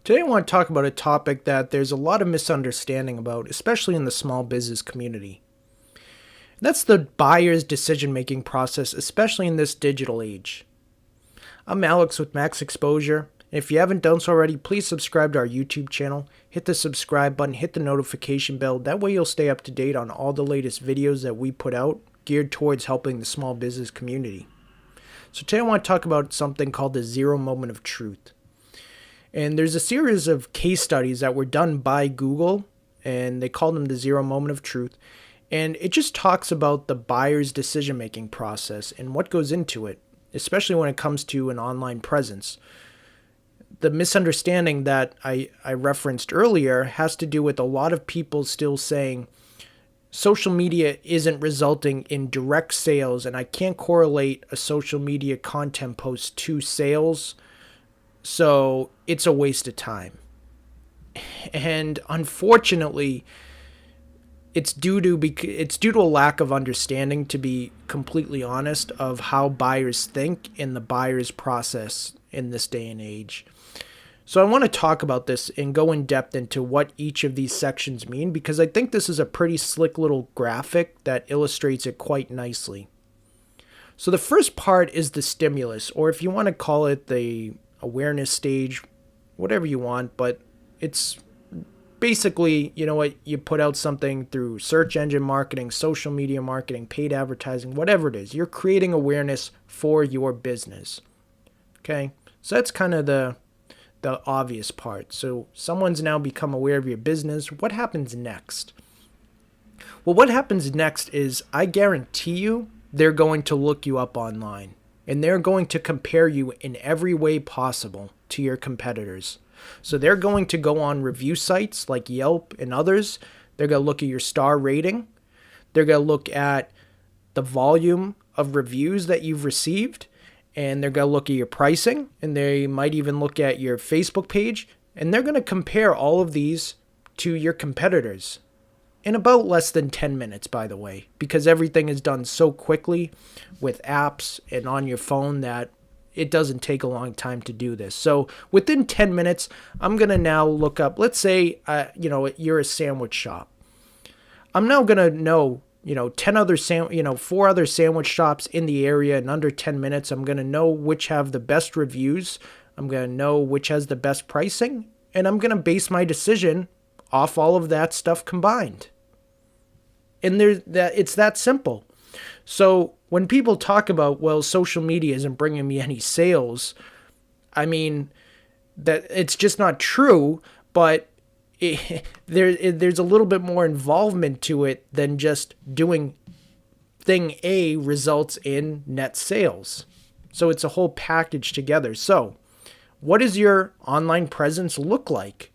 Today, I want to talk about a topic that there's a lot of misunderstanding about, especially in the small business community. That's the buyer's decision making process, especially in this digital age. I'm Alex with Max Exposure, and if you haven't done so already, please subscribe to our YouTube channel, hit the subscribe button, hit the notification bell. That way, you'll stay up to date on all the latest videos that we put out geared towards helping the small business community. So, today, I want to talk about something called the zero moment of truth. And there's a series of case studies that were done by Google, and they call them the zero moment of truth. And it just talks about the buyer's decision making process and what goes into it, especially when it comes to an online presence. The misunderstanding that I referenced earlier has to do with a lot of people still saying social media isn't resulting in direct sales, and I can't correlate a social media content post to sales, so it's a waste of time. And unfortunately, it's due to a lack of understanding, to be completely honest, of how buyers think in the buyer's process in this day and age. So I want to talk about this and go in depth into what each of these sections mean, because I think this is a pretty slick little graphic that illustrates it quite nicely. So the first part is the stimulus, or if you want to call it the awareness stage, whatever you want, but it's basically, you know what, you put out something through search engine marketing, social media marketing, paid advertising, whatever it is. You're creating awareness for your business. Okay? So that's kind of the obvious part. So someone's now become aware of your business. What happens next? Well, what happens next is, I guarantee you, they're going to look you up online, and they're going to compare you in every way possible to your competitors. So they're going to go on review sites like Yelp and others. They're going to look at your star rating. They're going to look at the volume of reviews that you've received, and they're going to look at your pricing, and they might even look at your Facebook page, and they're going to compare all of these to your competitors in about less than 10 minutes, by the way, because everything is done so quickly with apps and on your phone that it doesn't take a long time to do this. So within 10 minutes, I'm going to now look up, let's say, you're a sandwich shop. I'm now going to know, 4 other sandwich shops in the area in under 10 minutes. I'm going to know which have the best reviews. I'm going to know which has the best pricing, and I'm going to base my decision off all of that stuff combined. And it's that simple. So when people talk about, well, social media isn't bringing me any sales, I mean, that it's just not true, but there's a little bit more involvement to it than just doing thing A results in net sales. So it's a whole package together. So what does your online presence look like?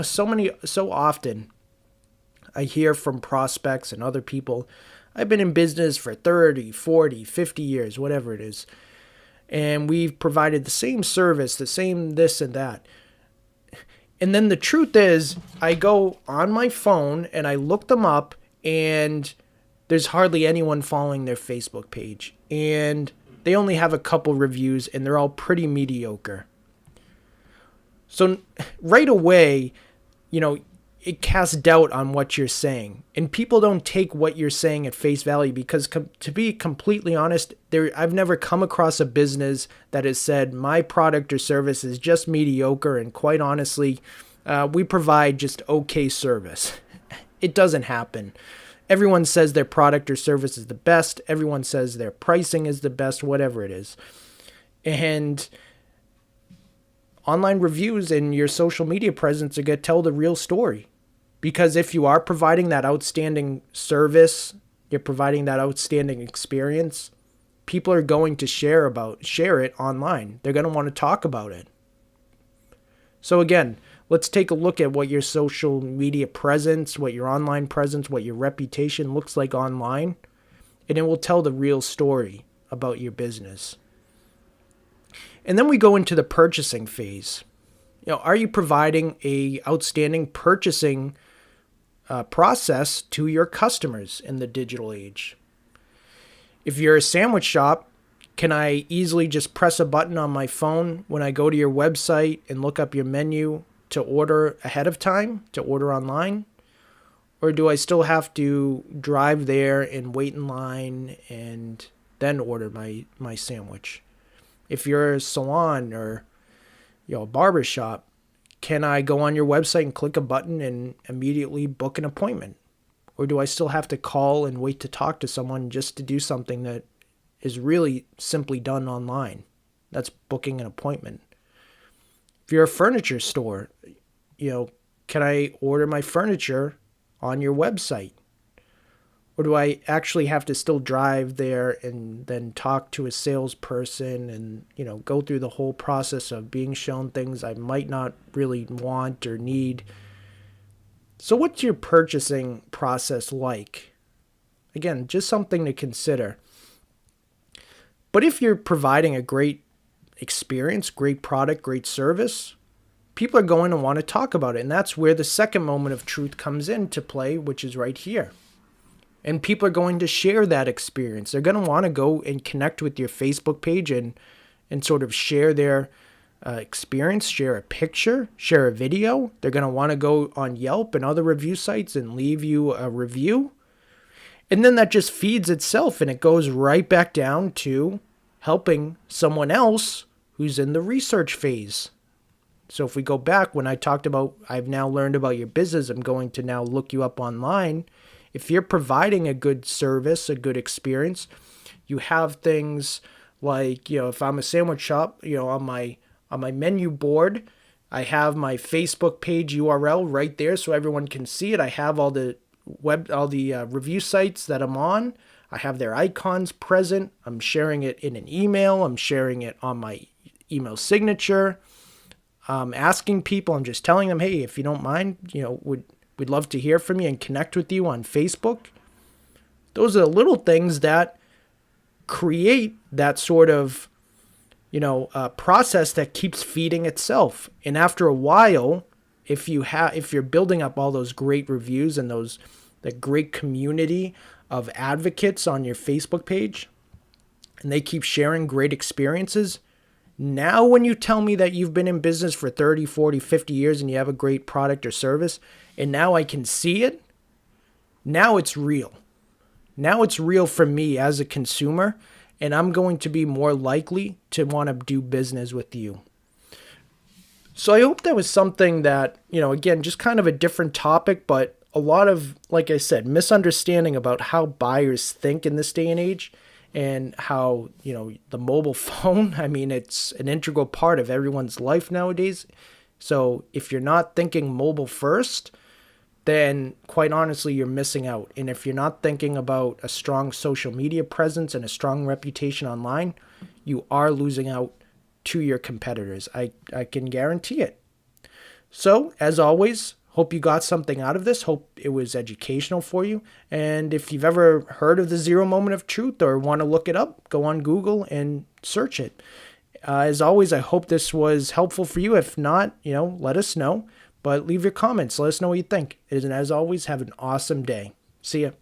So often I hear from prospects and other people, I've been in business for 30, 40, 50 years, whatever it is, and we've provided the same service, the same this and that. And then the truth is, I go on my phone and I look them up, and there's hardly anyone following their Facebook page, and they only have a couple reviews, and they're all pretty mediocre. So right away, it casts doubt on what you're saying. And people don't take what you're saying at face value, because to be completely honest, I've never come across a business that has said my product or service is just mediocre, and quite honestly, we provide just okay service. It doesn't happen. Everyone says their product or service is the best. Everyone says their pricing is the best, whatever it is. And online reviews and your social media presence are going to tell the real story. Because if you are providing that outstanding service, you're providing that outstanding experience, people are going to share it online. They're going to want to talk about it. So again, let's take a look at what your social media presence, what your online presence, what your reputation looks like online, and it will tell the real story about your business. And then we go into the purchasing phase. Are you providing a outstanding purchasing process to your customers in the digital age? If you're a sandwich shop, Can I easily just press a button on my phone when I go to your website and look up your menu to order ahead of time, to order online? Or do I still have to drive there and wait in line and then order my sandwich? If you're a salon or a barber shop, can I go on your website and click a button and immediately book an appointment? Or do I still have to call and wait to talk to someone just to do something that is really simply done online? That's booking an appointment. If you're a furniture store, can I order my furniture on your website? Or do I actually have to still drive there and then talk to a salesperson and, go through the whole process of being shown things I might not really want or need? So what's your purchasing process like? Again, just something to consider. But if you're providing a great experience, great product, great service, people are going to want to talk about it. And that's where the second moment of truth comes into play, which is right here. And people are going to share that experience. They're going to want to go and connect with your Facebook page and sort of share their experience, share a picture, share a video. They're going to want to go on Yelp and other review sites and leave you a review. And then that just feeds itself and it goes right back down to helping someone else who's in the research phase. So if we go back when I talked about, I've now learned about your business, I'm going to now look you up online. If you're providing a good service, a good experience, you have things like, if I'm a sandwich shop, on my menu board, I have my Facebook page URL right there so everyone can see it. I have all the review sites that I'm on. I have their icons present. I'm sharing it in an email. I'm sharing it on my email signature. Asking people, I'm just telling them, hey, if you don't mind, we'd love to hear from you and connect with you on Facebook. Those are the little things that create that sort of, process that keeps feeding itself. And after a while, if you're building up all those great reviews and that great community of advocates on your Facebook page, and they keep sharing great experiences, now when you tell me that you've been in business for 30, 40, 50 years and you have a great product or service, and now I can see it, now it's real. Now it's real for me as a consumer, and I'm going to be more likely to want to do business with you. So I hope that was something that, again, just kind of a different topic, but a lot of, like I said, misunderstanding about how buyers think in this day and age. And how, the mobile phone, it's an integral part of everyone's life nowadays. So if you're not thinking mobile first, then quite honestly, you're missing out. And if you're not thinking about a strong social media presence and a strong reputation online, you are losing out to your competitors. I can guarantee it. So as always, hope you got something out of this. Hope it was educational for you. And if you've ever heard of the Zero Moment of Truth or want to look it up, go on Google and search it. As always, I hope this was helpful for you. If not, let us know. But leave your comments. Let us know what you think. And as always, have an awesome day. See ya.